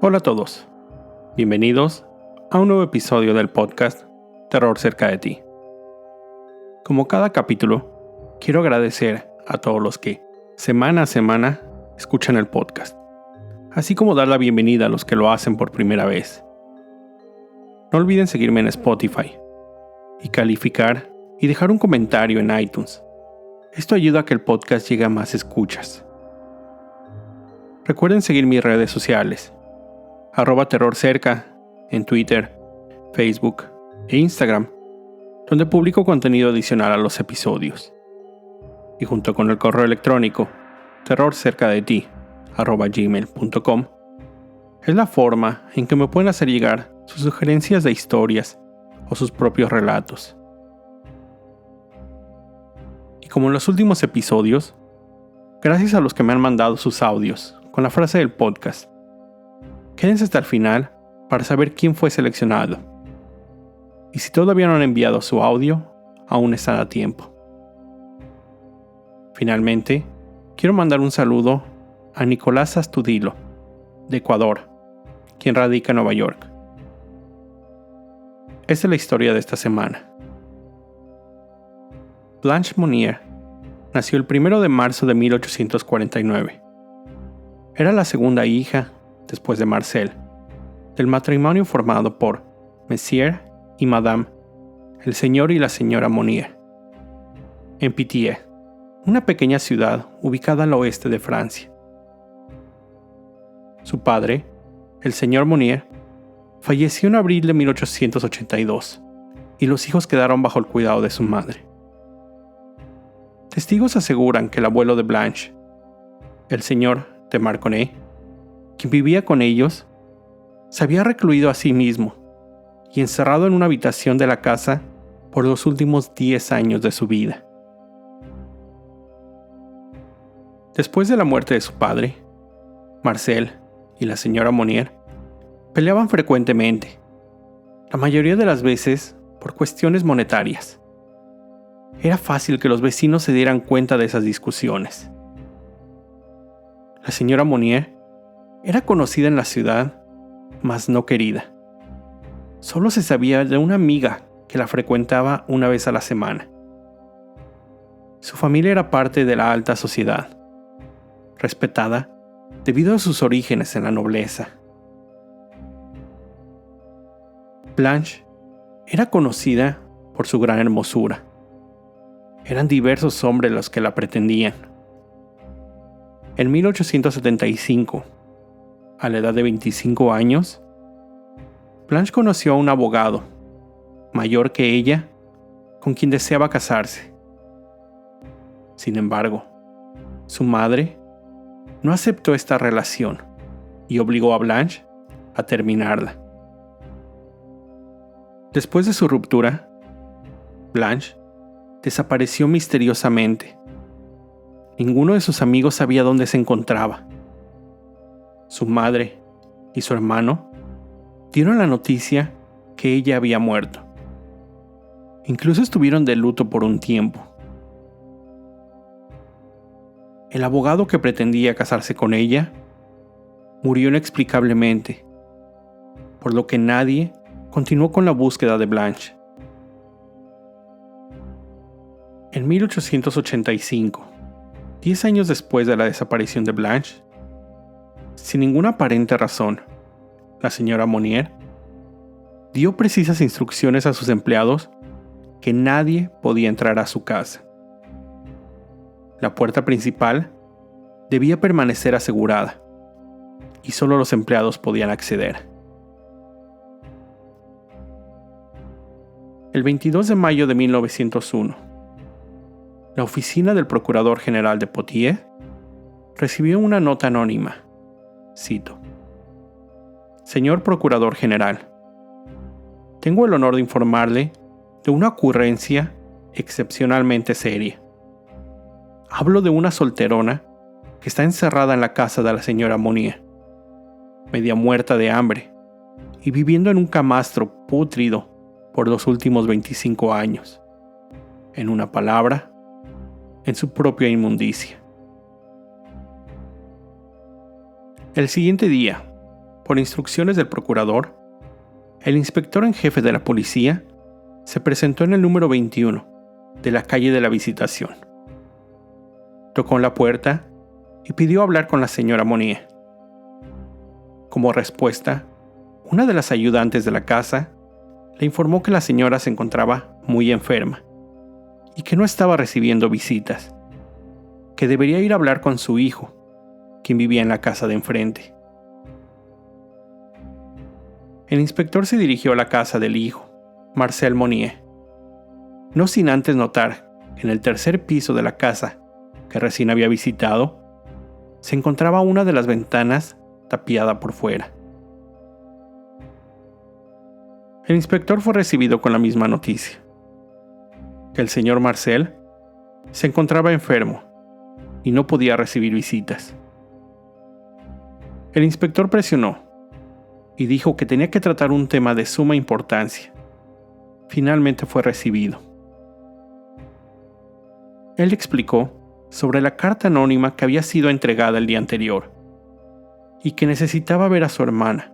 Hola a todos, bienvenidos a un nuevo episodio del podcast Terror cerca de ti. Como cada capítulo, quiero agradecer a todos los que, semana a semana, escuchan el podcast, así como dar la bienvenida a los que lo hacen por primera vez. No olviden seguirme en Spotify y calificar y dejar un comentario en iTunes. Esto ayuda a que el podcast llegue a más escuchas. Recuerden seguir mis redes sociales, @terrorcerca en Twitter, Facebook e Instagram, donde publico contenido adicional a los episodios. Y junto con el correo electrónico terrorcercadeti@gmail.com es la forma en que me pueden hacer llegar sus sugerencias de historias o sus propios relatos. Y como en los últimos episodios, gracias a los que me han mandado sus audios con la frase del podcast. Quédense hasta el final para saber quién fue seleccionado. Y si todavía no han enviado su audio, aún están a tiempo. Finalmente, quiero mandar un saludo a Nicolás Astudillo, de Ecuador, quien radica en Nueva York. Esta es la historia de esta semana. Blanche Monnier nació el 1 de marzo de 1849. Era la segunda hija, después de Marcel, del matrimonio formado por Monsieur y Madame, el señor y la señora Monnier, en Pithiviers, una pequeña ciudad ubicada al oeste de Francia. Su padre, el señor Monnier, falleció en abril de 1882 y los hijos quedaron bajo el cuidado de su madre. Testigos aseguran que el abuelo de Blanche, el señor de Marconnay, quien vivía con ellos, se había recluido a sí mismo y encerrado en una habitación de la casa por los últimos 10 años de su vida. Después de la muerte de su padre, Marcel y la señora Monnier peleaban frecuentemente, la mayoría de las veces por cuestiones monetarias. Era fácil que los vecinos se dieran cuenta de esas discusiones. La señora Monnier era conocida en la ciudad, mas no querida. Solo se sabía de una amiga que la frecuentaba una vez a la semana. Su familia era parte de la alta sociedad, respetada debido a sus orígenes en la nobleza. Blanche era conocida por su gran hermosura. Eran diversos hombres los que la pretendían. En 1875, a la edad de 25 años, Blanche conoció a un abogado, mayor que ella, con quien deseaba casarse. Sin embargo, su madre no aceptó esta relación y obligó a Blanche a terminarla. Después de su ruptura, Blanche desapareció misteriosamente. Ninguno de sus amigos sabía dónde se encontraba. Su madre y su hermano dieron la noticia que ella había muerto. Incluso estuvieron de luto por un tiempo. El abogado que pretendía casarse con ella murió inexplicablemente, por lo que nadie continuó con la búsqueda de Blanche. En 1885, 10 años después de la desaparición de Blanche, sin ninguna aparente razón, la señora Monnier dio precisas instrucciones a sus empleados que nadie podía entrar a su casa. La puerta principal debía permanecer asegurada y solo los empleados podían acceder. El 22 de mayo de 1901, la oficina del Procurador General de Poitiers recibió una nota anónima. Cito: Señor Procurador General, tengo el honor de informarle de una ocurrencia excepcionalmente seria. Hablo de una solterona que está encerrada en la casa de la señora Monnier, media muerta de hambre y viviendo en un camastro pútrido por los últimos 25 años. En una palabra, en su propia inmundicia. El siguiente día, Por instrucciones del procurador, el inspector en jefe de la policía se presentó en el número 21 de la calle de la Visitación. Tocó en la puerta y pidió hablar con la señora Monnier. Como respuesta, una de las ayudantes de la casa le informó que la señora se encontraba muy enferma y que no estaba recibiendo visitas, que debería ir a hablar con su hijo, quien vivía en la casa de enfrente. El inspector se dirigió a la casa del hijo, Marcel Monnier, no sin antes notar que en el tercer piso de la casa que recién había visitado, se encontraba una de las ventanas tapiada por fuera. El inspector fue recibido con la misma noticia: que el señor Marcel se encontraba enfermo y no podía recibir visitas. El inspector presionó y dijo que tenía que tratar un tema de suma importancia. Finalmente fue recibido. Él explicó sobre la carta anónima que había sido entregada el día anterior y que necesitaba ver a su hermana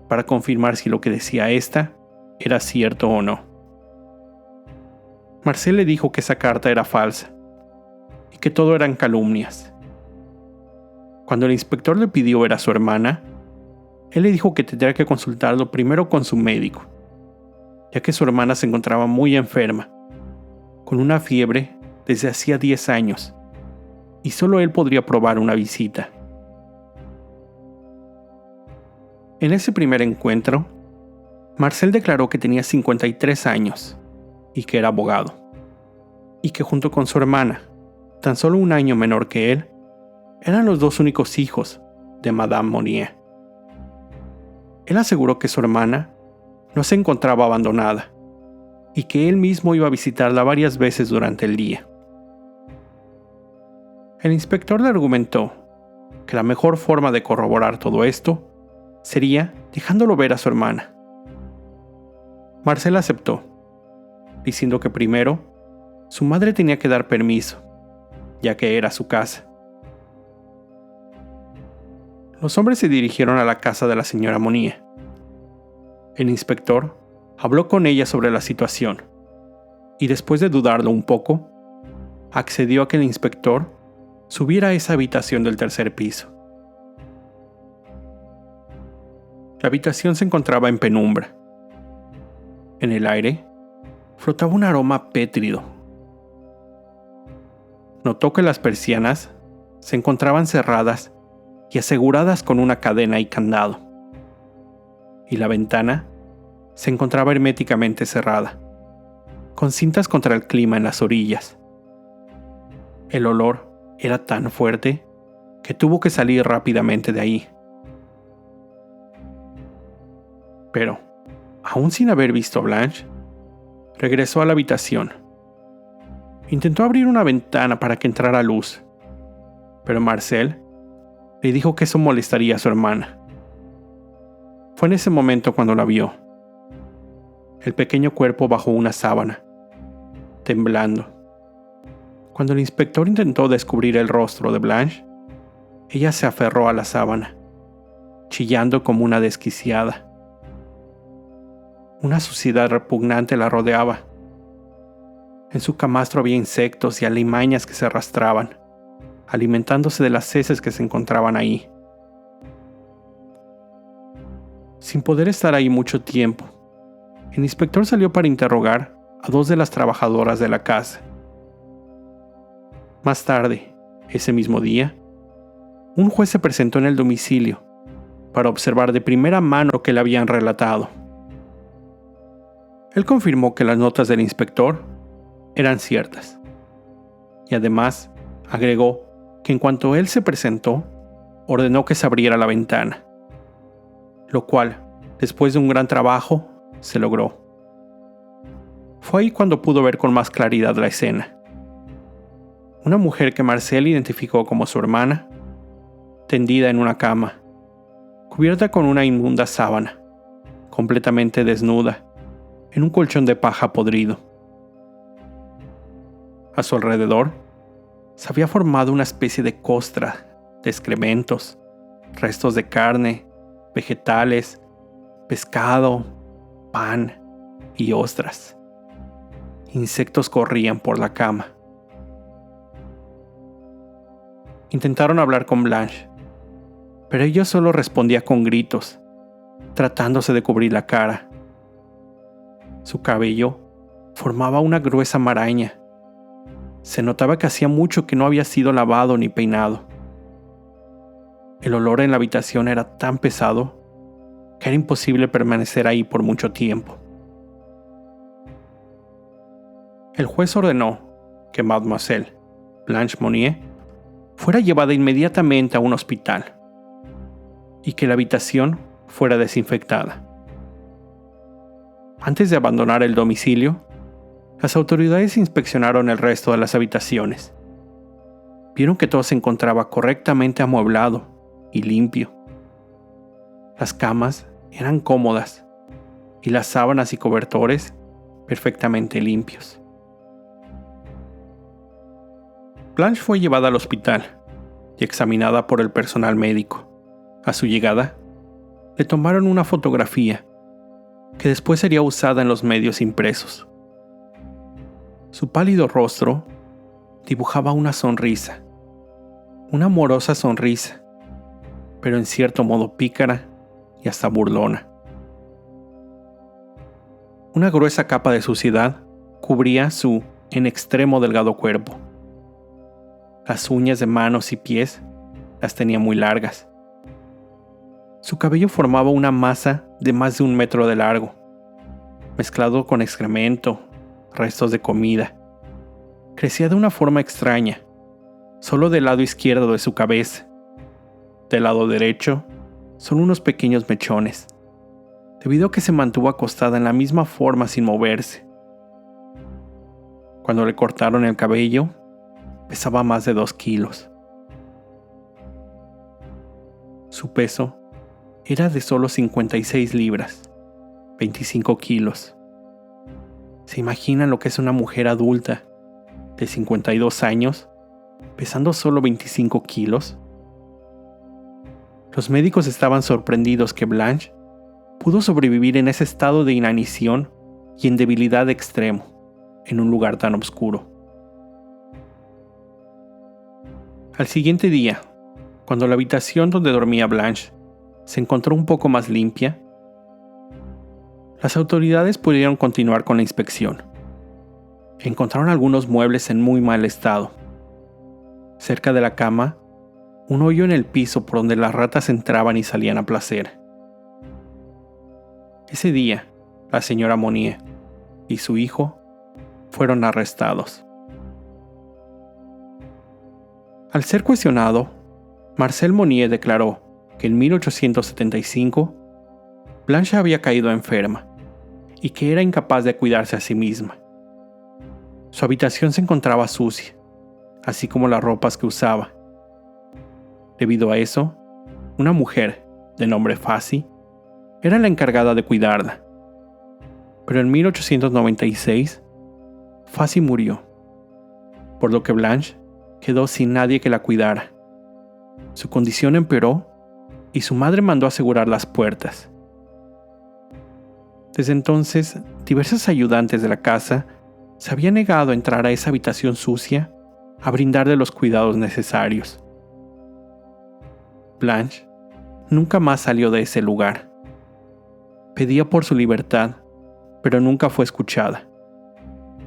para confirmar si lo que decía ésta era cierto o no. Marcel le dijo que esa carta era falsa y que todo eran calumnias. Cuando el inspector le pidió ver a su hermana, él le dijo que tendría que consultarlo primero con su médico, ya que su hermana se encontraba muy enferma, con una fiebre desde hacía 10 años, y solo él podría probar una visita. En ese primer encuentro, Marcel declaró que tenía 53 años y que era abogado, y que junto con su hermana, tan solo un año menor que él, eran los dos únicos hijos de Madame Monnier. Él aseguró que su hermana no se encontraba abandonada y que él mismo iba a visitarla varias veces durante el día. El inspector le argumentó que la mejor forma de corroborar todo esto sería dejándolo ver a su hermana. Marcel aceptó, diciendo que primero su madre tenía que dar permiso, ya que era su casa. Los hombres se dirigieron a la casa de la señora Monnier. El inspector habló con ella sobre la situación y, después de dudarlo un poco, accedió a que el inspector subiera a esa habitación del tercer piso. La habitación se encontraba en penumbra. En el aire flotaba un aroma pétrido. Notó que las persianas se encontraban cerradas y aseguradas con una cadena y candado, y la ventana se encontraba herméticamente cerrada, con cintas contra el clima en las orillas. El olor era tan fuerte que tuvo que salir rápidamente de ahí. Pero, aún sin haber visto a Blanche, regresó a la habitación. Intentó abrir una ventana para que entrara luz, pero Marcel le dijo que eso molestaría a su hermana. Fue en ese momento cuando la vio. El pequeño cuerpo bajo una sábana, temblando. Cuando el inspector intentó descubrir el rostro de Blanche, ella se aferró a la sábana, chillando como una desquiciada. Una suciedad repugnante la rodeaba. En su camastro había insectos y alimañas que se arrastraban, alimentándose de las heces que se encontraban ahí. Sin poder estar ahí mucho tiempo, el inspector salió para interrogar a dos de las trabajadoras de la casa. Más tarde, ese mismo día, un juez se presentó en el domicilio para observar de primera mano lo que le habían relatado. Él confirmó que las notas del inspector eran ciertas, y además agregó que en cuanto él se presentó, ordenó que se abriera la ventana, lo cual, después de un gran trabajo, se logró. Fue ahí cuando pudo ver con más claridad la escena. Una mujer que Marcel identificó como su hermana, tendida en una cama, cubierta con una inmunda sábana, completamente desnuda, en un colchón de paja podrido. A su alrededor se había formado una especie de costra de excrementos, restos de carne, vegetales, pescado, pan y ostras. Insectos corrían por la cama. Intentaron hablar con Blanche, pero ella solo respondía con gritos, tratándose de cubrir la cara. Su cabello formaba una gruesa maraña. Se notaba que hacía mucho que no había sido lavado ni peinado. El olor en la habitación era tan pesado que era imposible permanecer ahí por mucho tiempo. El juez ordenó que Mademoiselle Blanche Monnier fuera llevada inmediatamente a un hospital y que la habitación fuera desinfectada. Antes de abandonar el domicilio, las autoridades inspeccionaron el resto de las habitaciones. Vieron que todo se encontraba correctamente amueblado y limpio. Las camas eran cómodas y las sábanas y cobertores perfectamente limpios. Blanche fue llevada al hospital y examinada por el personal médico. A su llegada, le tomaron una fotografía que después sería usada en los medios impresos. Su pálido rostro dibujaba una sonrisa, una amorosa sonrisa, pero en cierto modo pícara y hasta burlona. Una gruesa capa de suciedad cubría su en extremo delgado cuerpo. Las uñas de manos y pies las tenía muy largas. Su cabello formaba una masa de más de 1 metro de largo, mezclado con excremento, restos de comida. Crecía de una forma extraña, solo del lado izquierdo de su cabeza. Del lado derecho, son unos pequeños mechones, debido a que se mantuvo acostada en la misma forma sin moverse. Cuando le cortaron el cabello, pesaba más de 2 kilos. Su peso era de solo 56 libras, 25 kilos. ¿Se imaginan lo que es una mujer adulta de 52 años pesando solo 25 kilos? Los médicos estaban sorprendidos que Blanche pudo sobrevivir en ese estado de inanición y en debilidad extremo, en un lugar tan oscuro. Al siguiente día, cuando la habitación donde dormía Blanche se encontró un poco más limpia, las autoridades pudieron continuar con la inspección. Encontraron algunos muebles en muy mal estado. Cerca de la cama, un hoyo en el piso por donde las ratas entraban y salían a placer. Ese día, la señora Monnier y su hijo fueron arrestados. Al ser cuestionado, Marcel Monnier declaró que en 1875 Blanche había caído enferma y que era incapaz de cuidarse a sí misma. Su habitación se encontraba sucia, así como las ropas que usaba. Debido a eso, una mujer de nombre Fassi era la encargada de cuidarla. Pero en 1896, Fassi murió, por lo que Blanche quedó sin nadie que la cuidara. Su condición empeoró y su madre mandó asegurar las puertas. Desde entonces, diversos ayudantes de la casa se habían negado a entrar a esa habitación sucia a brindarle los cuidados necesarios. Blanche nunca más salió de ese lugar. Pedía por su libertad, pero nunca fue escuchada,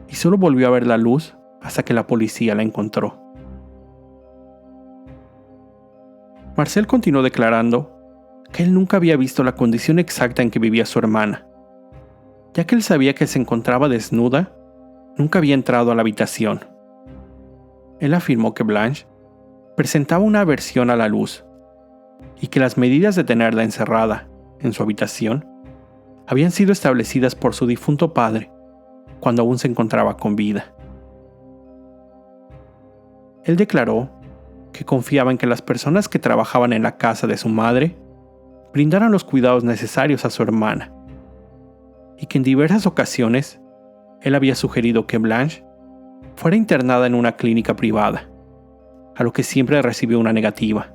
y solo volvió a ver la luz hasta que la policía la encontró. Marcel continuó declarando que él nunca había visto la condición exacta en que vivía su hermana. Ya que él sabía que se encontraba desnuda, nunca había entrado a la habitación. Él afirmó que Blanche presentaba una aversión a la luz y que las medidas de tenerla encerrada en su habitación habían sido establecidas por su difunto padre cuando aún se encontraba con vida. Él declaró que confiaba en que las personas que trabajaban en la casa de su madre brindaran los cuidados necesarios a su hermana, y que en diversas ocasiones él había sugerido que Blanche fuera internada en una clínica privada, a lo que siempre recibió una negativa.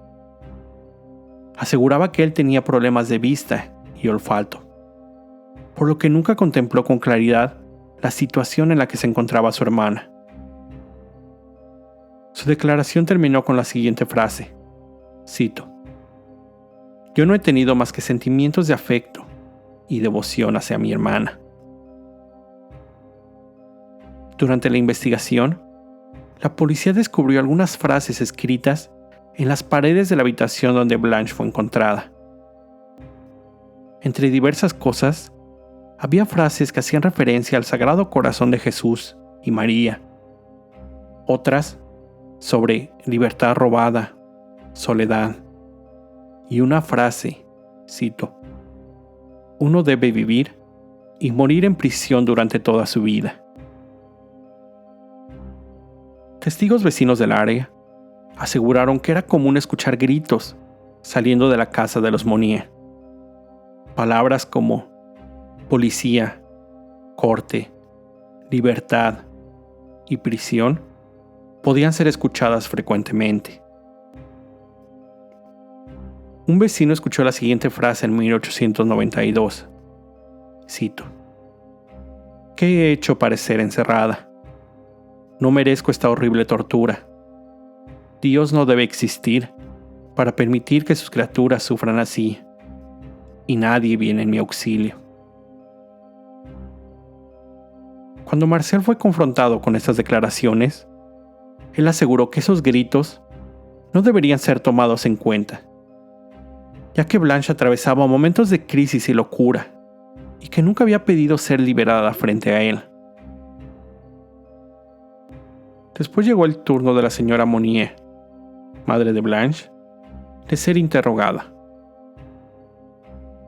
aseguraba que él tenía problemas de vista y olfato, por lo que nunca contempló con claridad la situación en la que se encontraba su hermana. Su declaración terminó con la siguiente frase, cito: "Yo no he tenido más que sentimientos de afecto y devoción hacia mi hermana". Durante la investigación, la policía descubrió algunas frases escritas en las paredes de la habitación donde Blanche fue encontrada. Entre diversas cosas, había frases que hacían referencia al Sagrado Corazón de Jesús y María, otras sobre libertad robada, soledad, y una frase, cito: "Uno debe vivir y morir en prisión durante toda su vida". Testigos vecinos del área aseguraron que era común escuchar gritos saliendo de la casa de los Monnier. Palabras como policía, corte, libertad y prisión podían ser escuchadas frecuentemente. Un vecino escuchó la siguiente frase en 1892. Cito: "¿Qué he hecho para ser encerrada? No merezco esta horrible tortura. Dios no debe existir para permitir que sus criaturas sufran así, y nadie viene en mi auxilio". Cuando Marcel fue confrontado con estas declaraciones, él aseguró que esos gritos no deberían ser tomados en cuenta, ya que Blanche atravesaba momentos de crisis y locura, y que nunca había pedido ser liberada frente a él. Después llegó el turno de la señora Monnier, madre de Blanche, de ser interrogada.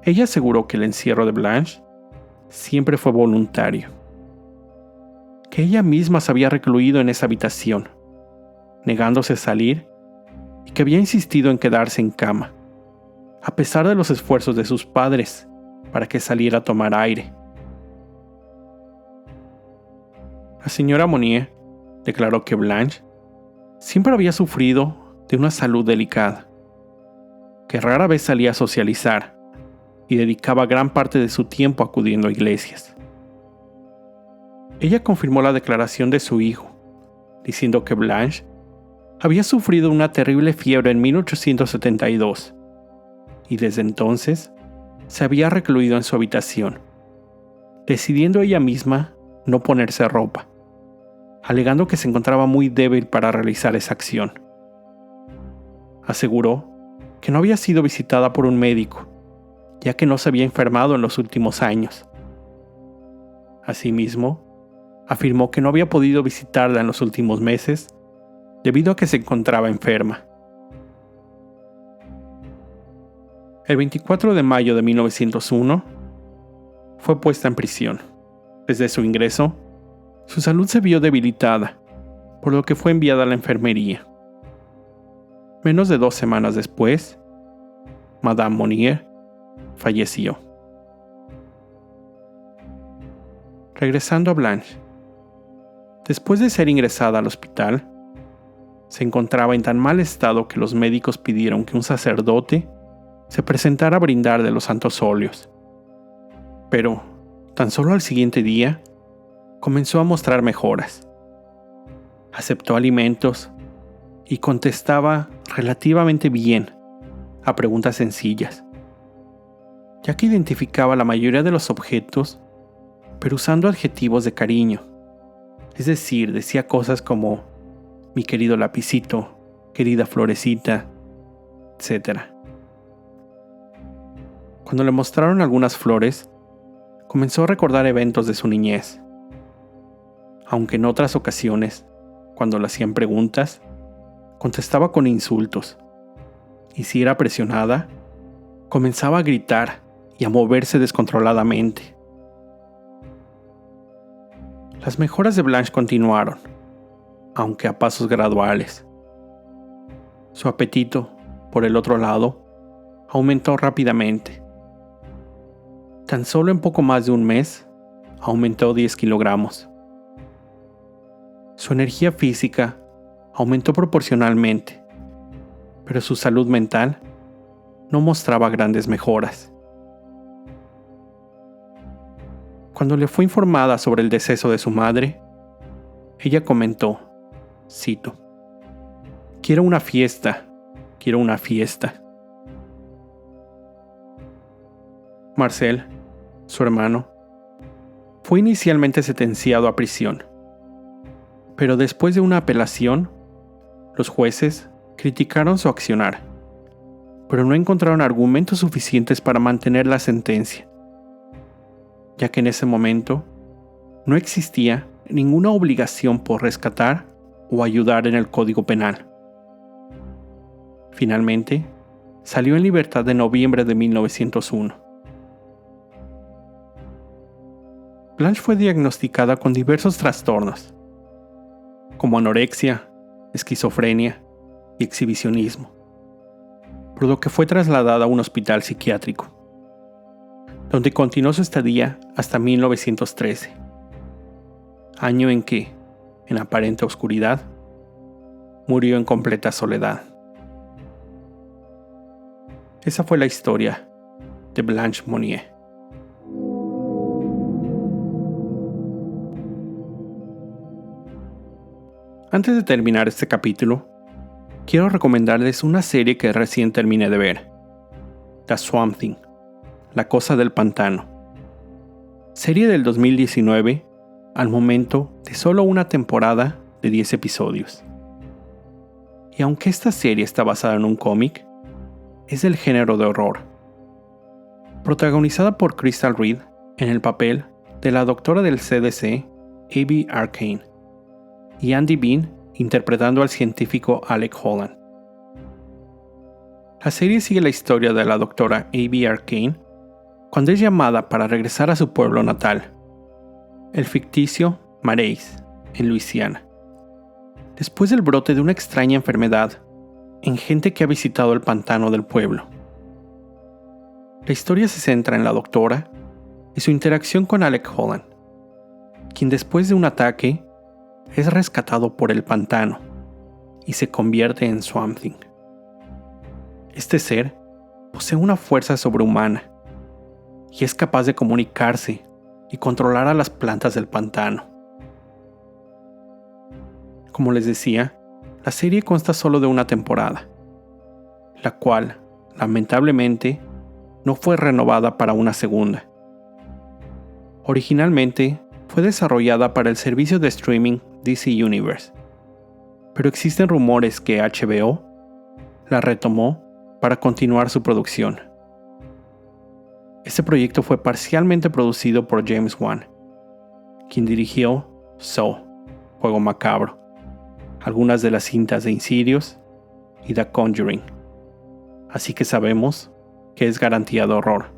Ella aseguró que el encierro de Blanche siempre fue voluntario, que ella misma se había recluido en esa habitación, negándose a salir, y que había insistido en quedarse en cama, a pesar de los esfuerzos de sus padres para que saliera a tomar aire. La señora Monnier declaró que Blanche siempre había sufrido de una salud delicada, que rara vez salía a socializar y dedicaba gran parte de su tiempo acudiendo a iglesias. Ella confirmó la declaración de su hijo, diciendo que Blanche había sufrido una terrible fiebre en 1872 y desde entonces se había recluido en su habitación, decidiendo ella misma no ponerse ropa, alegando que se encontraba muy débil para realizar esa acción. Aseguró que no había sido visitada por un médico, ya que no se había enfermado en los últimos años. Asimismo, afirmó que no había podido visitarla en los últimos meses debido a que se encontraba enferma. El 24 de mayo de 1901 fue puesta en prisión. Desde su ingreso, su salud se vio debilitada, por lo que fue enviada a la enfermería. Menos de 2 semanas después, Madame Monnier falleció. Regresando a Blanche. Después de ser ingresada al hospital, se encontraba en tan mal estado que los médicos pidieron que un sacerdote se presentara a brindar de los santos óleos. Pero, tan solo al siguiente día, comenzó a mostrar mejoras. Aceptó alimentos y contestaba relativamente bien a preguntas sencillas, ya que identificaba la mayoría de los objetos, pero usando adjetivos de cariño. Es decir, decía cosas como mi querido lapicito, querida florecita, etc. Cuando le mostraron algunas flores, comenzó a recordar eventos de su niñez. Aunque en otras ocasiones, cuando le hacían preguntas, contestaba con insultos. Y si era presionada, comenzaba a gritar y a moverse descontroladamente. Las mejoras de Blanche continuaron, aunque a pasos graduales. Su apetito, por el otro lado, aumentó rápidamente. Tan solo en poco más de un mes, aumentó 10 kilogramos. Su energía física aumentó proporcionalmente, pero su salud mental no mostraba grandes mejoras. Cuando le fue informada sobre el deceso de su madre, ella comentó, cito, quiero una fiesta. Marcel, su hermano, fue inicialmente sentenciado a prisión, pero después de una apelación, los jueces criticaron su accionar, pero no encontraron argumentos suficientes para mantener la sentencia, ya que en ese momento no existía ninguna obligación por rescatar o ayudar en el Código Penal. Finalmente, salió en libertad en noviembre de 1901. Blanche fue diagnosticada con diversos trastornos, como anorexia, esquizofrenia y exhibicionismo, por lo que fue trasladada a un hospital psiquiátrico, donde continuó su estadía hasta 1913, año en que, en aparente oscuridad, murió en completa soledad. Esa fue la historia de Blanche Monnier. Antes de terminar este capítulo, quiero recomendarles una serie que recién terminé de ver, The Swamp Thing, La Cosa del Pantano. Serie del 2019, al momento de solo una temporada de 10 episodios. Y aunque esta serie está basada en un cómic, es del género de horror. Protagonizada por Crystal Reed en el papel de la doctora del CDC, Abby Arcane, y Andy Bean interpretando al científico Alec Holland. La serie sigue la historia de la doctora Abby Arcane cuando es llamada para regresar a su pueblo natal, el ficticio Marais, en Luisiana, después del brote de una extraña enfermedad en gente que ha visitado el pantano del pueblo. La historia se centra en la doctora y su interacción con Alec Holland, quien después de un ataque es rescatado por el pantano y se convierte en Swamp Thing. Este ser posee una fuerza sobrehumana y es capaz de comunicarse y controlar a las plantas del pantano. Como les decía, la serie consta solo de una temporada, la cual, lamentablemente, no fue renovada para una segunda. Originalmente, fue desarrollada para el servicio de streaming DC Universe, pero existen rumores que HBO la retomó para continuar su producción. Este proyecto fue parcialmente producido por James Wan, quien dirigió Saw, Juego Macabro, algunas de las cintas de Insidious y The Conjuring, así que sabemos que es garantía de horror.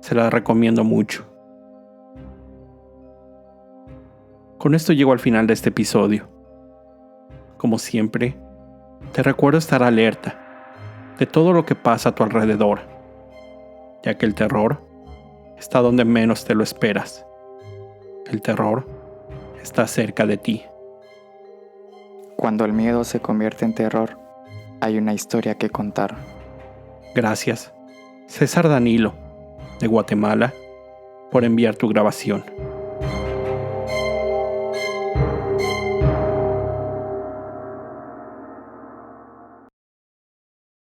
Se la recomiendo mucho. Con esto llego al final de este episodio. Como siempre, te recuerdo estar alerta de todo lo que pasa a tu alrededor, ya que el terror está donde menos te lo esperas. El terror está cerca de ti. Cuando el miedo se convierte en terror, hay una historia que contar. Gracias, César Danilo, de Guatemala, por enviar tu grabación.